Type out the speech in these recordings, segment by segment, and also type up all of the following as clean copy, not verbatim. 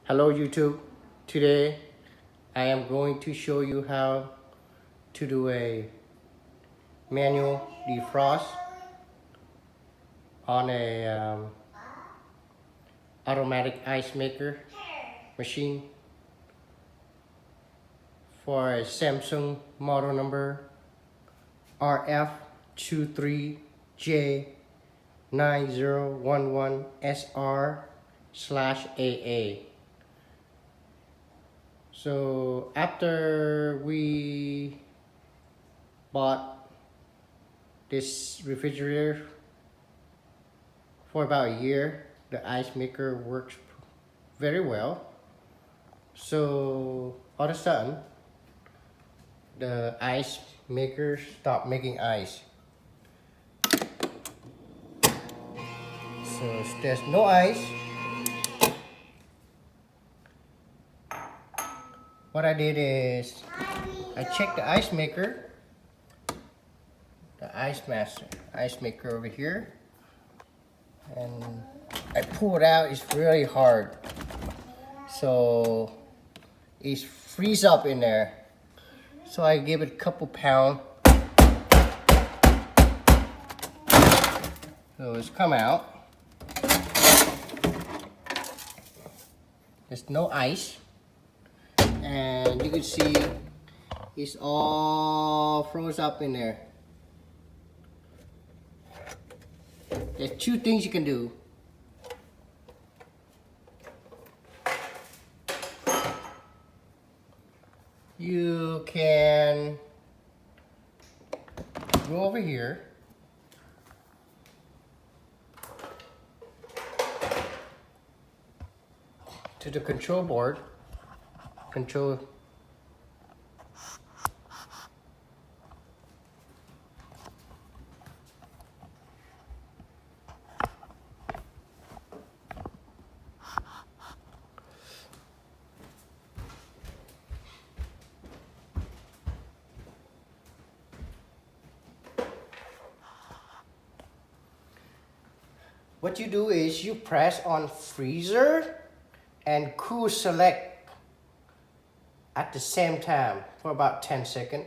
Hello YouTube. Today I am going to show you how to do a manual defrost on a automatic ice maker machine for a Samsung model number RF23J9011SR/AA. So after we bought this refrigerator for about a year, the ice maker works very well. So all of a sudden, the ice maker stopped making ice. So there's no ice. What I did is I checked the ice maker, the ice maker over here, and I pull it out. It's really hard, so it's freeze up in there. So I give it a couple pounds. So it's come out. There's no ice. And you can see it's all froze up in there. There's two things you can do. You can go over here to the control board. What you do is you press on freezer and cool select at the same time for about 10 seconds.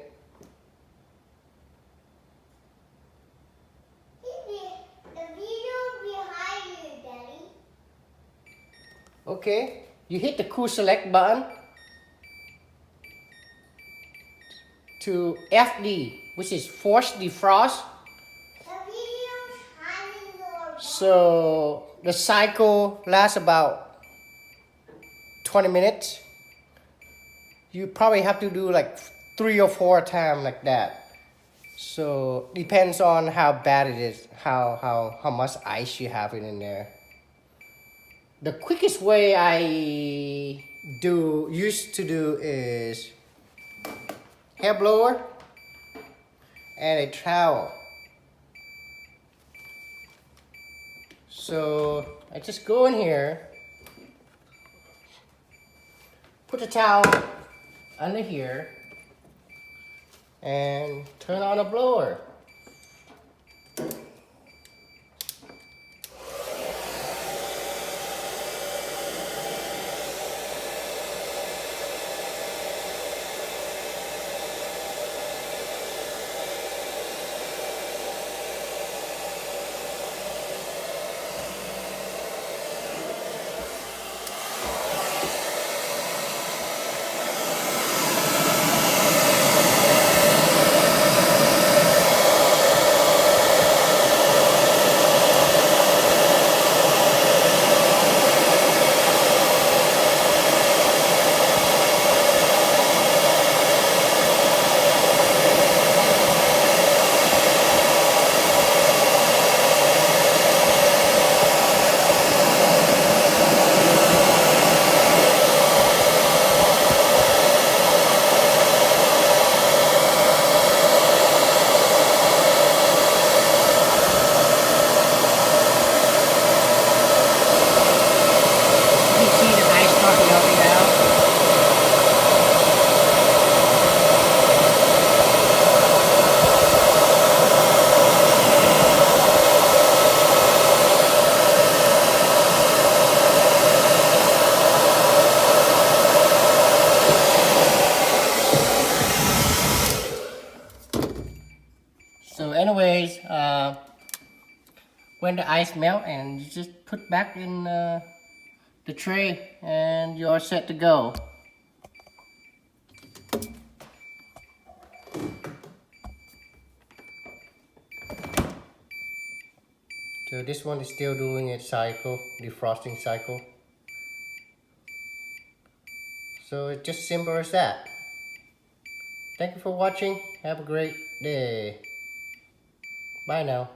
The video behind you, Daddy. Okay, you hit the cool select button to FD, which is forced defrost. The video's hiding your So the cycle lasts about 20 minutes. You probably have to do like 3 or 4 times like that. So depends on how bad it is, how much ice you have in there. The quickest way I used to do is hair blower and a towel. So I just go in here, put the towel under here, and turn on a blower. when the ice melt, and you just put back in the tray and you're set to go. So this one is still doing its cycle, defrosting cycle. So it's just simple as that. Thank you for watching. Have a great day. Bye now.